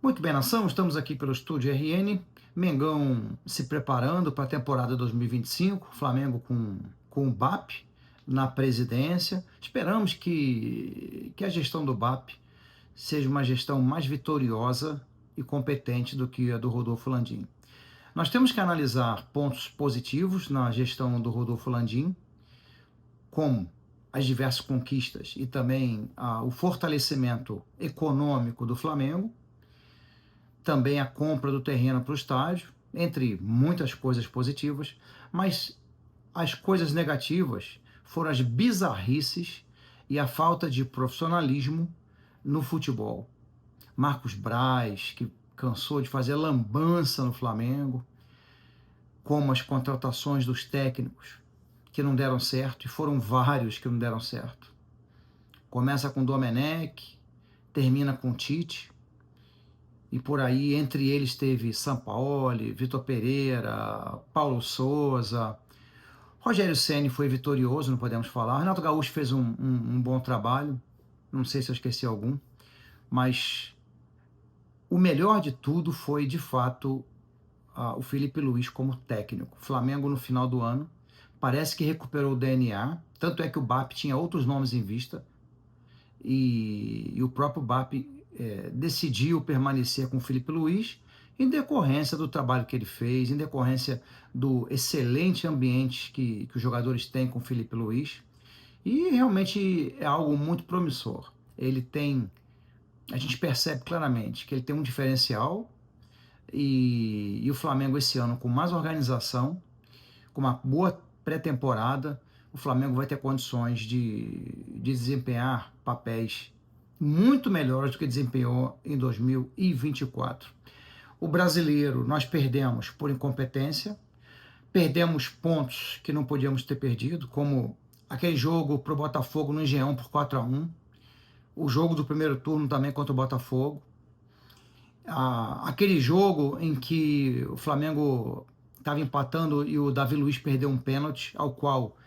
Muito bem, nação, estamos aqui pelo Estúdio RN. Mengão se preparando para a temporada 2025, Flamengo com o BAP na presidência. Esperamos que a gestão do BAP seja uma gestão mais vitoriosa e competente do que a do Rodolfo Landim. Nós temos que analisar pontos positivos na gestão do Rodolfo Landim, como as diversas conquistas e também o fortalecimento econômico do Flamengo, também a compra do terreno para o estádio, entre muitas coisas positivas, mas as coisas negativas foram as bizarrices e a falta de profissionalismo no futebol. Marcos Braz, que cansou de fazer lambança no Flamengo, como as contratações dos técnicos que não deram certo, e foram vários que não deram certo. Começa com Domenech, termina com Tite, e por aí, entre eles, teve Sampaoli, Vitor Pereira, Paulo Souza. Rogério Ceni foi vitorioso, não podemos falar. Renato Gaúcho fez um bom trabalho, não sei se eu esqueci algum, mas o melhor de tudo foi, de fato, o Felipe Luiz como técnico. O Flamengo, no final do ano, parece que recuperou o DNA, tanto é que o BAP tinha outros nomes em vista, e o próprio BAP decidiu permanecer com o Felipe Luiz em decorrência do trabalho que ele fez, em decorrência do excelente ambiente que os jogadores têm com o Felipe Luiz, e realmente é algo muito promissor. Ele tem, a gente percebe claramente que ele tem um diferencial, e o Flamengo esse ano com mais organização, com uma boa pré-temporada, o Flamengo vai ter condições de desempenhar papéis muito melhores do que desempenhou em 2024. O brasileiro nós perdemos por incompetência, perdemos pontos que não podíamos ter perdido, como aquele jogo para o Botafogo no Engenhão por 4-1, o jogo do primeiro turno também contra o Botafogo, aquele jogo em que o Flamengo estava empatando e o Davi Luiz perdeu um pênalti, ao qual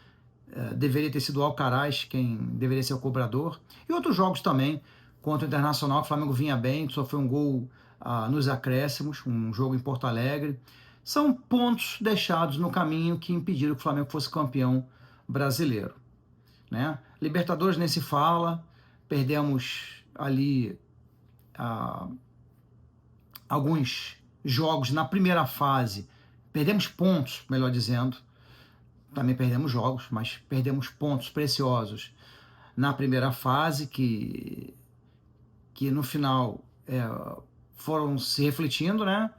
deveria ter sido o Alcaraz quem deveria ser o cobrador, e outros jogos também, contra o Internacional, que o Flamengo vinha bem, sofreu um gol nos acréscimos, um jogo em Porto Alegre. São pontos deixados no caminho que impediram que o Flamengo fosse campeão brasileiro, né? Libertadores nem se fala, perdemos ali alguns jogos na primeira fase, perdemos pontos, melhor dizendo, também perdemos jogos, mas perdemos pontos preciosos na primeira fase, que no final foram se refletindo, né?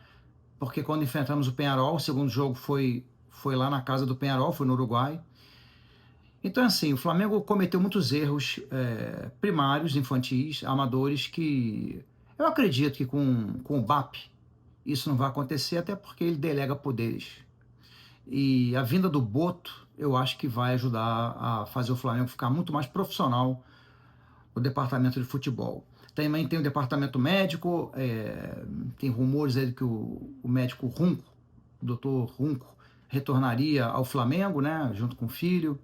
Porque quando enfrentamos o Peñarol, o segundo jogo foi lá na casa do Peñarol, foi no Uruguai. Então, assim, o Flamengo cometeu muitos erros primários, infantis, amadores, que eu acredito que com o BAP isso não vai acontecer, até porque ele delega poderes. E a vinda do Boto, eu acho que vai ajudar a fazer o Flamengo ficar muito mais profissional no departamento de futebol. Também tem o departamento médico, tem rumores aí de que o médico Runco, o doutor Runco, retornaria ao Flamengo, né, junto com o filho.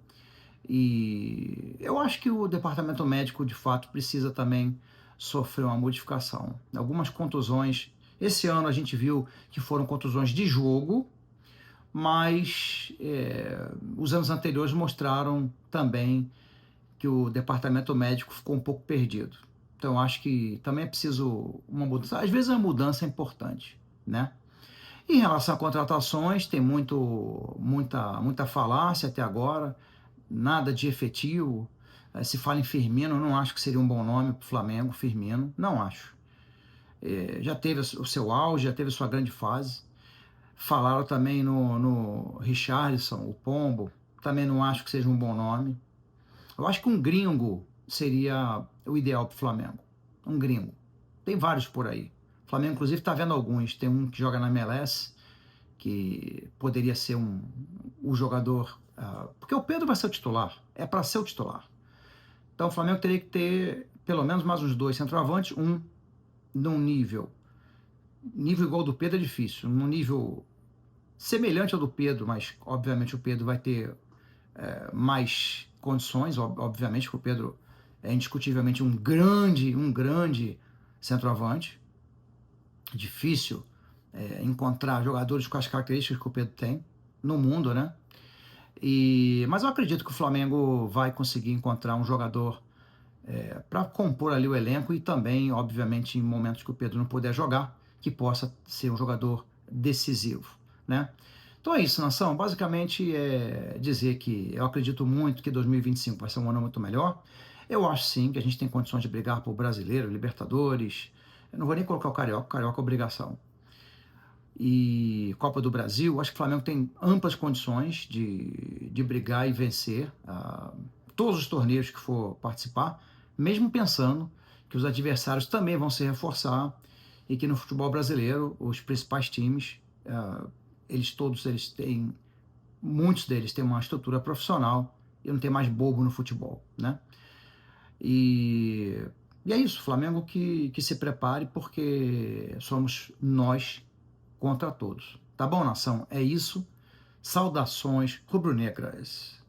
E eu acho que o departamento médico, de fato, precisa também sofrer uma modificação. Algumas contusões, esse ano a gente viu que foram contusões de jogo, mas os anos anteriores mostraram também que o departamento médico ficou um pouco perdido. Então, acho que também é preciso uma mudança. Às vezes a mudança é importante, né? Em relação a contratações, tem muita falácia até agora, nada de efetivo. Se fala em Firmino, eu não acho que seria um bom nome para o Flamengo, Firmino, não acho. Já teve o seu auge, já teve a sua grande fase. Falaram também no Richarlison, o Pombo, também não acho que seja um bom nome. Eu acho que um gringo seria o ideal para o Flamengo. Um gringo. Tem vários por aí. O Flamengo, inclusive, está vendo alguns. Tem um que joga na MLS, que poderia ser o jogador... porque o Pedro vai ser o titular. É para ser o titular. Então o Flamengo teria que ter pelo menos mais uns dois centroavantes. Um num nível igual ao do Pedro é difícil. Num nível semelhante ao do Pedro, mas obviamente o Pedro vai ter mais condições, obviamente, porque o Pedro é indiscutivelmente um grande centroavante. difícil encontrar jogadores com as características que o Pedro tem no mundo, né? Mas eu acredito que o Flamengo vai conseguir encontrar um jogador para compor ali o elenco e também, obviamente, em momentos que o Pedro não puder jogar, que possa ser um jogador decisivo, né? Então é isso, nação. Basicamente é dizer que eu acredito muito que 2025 vai ser um ano muito melhor. Eu acho sim que a gente tem condições de brigar por brasileiro, Libertadores. Eu não vou nem colocar o Carioca é obrigação. E Copa do Brasil, acho que o Flamengo tem amplas condições de brigar e vencer todos os torneios que for participar, mesmo pensando que os adversários também vão se reforçar e que no futebol brasileiro os principais times, eles têm, muitos deles têm uma estrutura profissional e não tem mais bobo no futebol, né? E, e é isso, Flamengo que se prepare porque somos nós contra todos. Tá bom, nação? É isso. Saudações rubro-negras.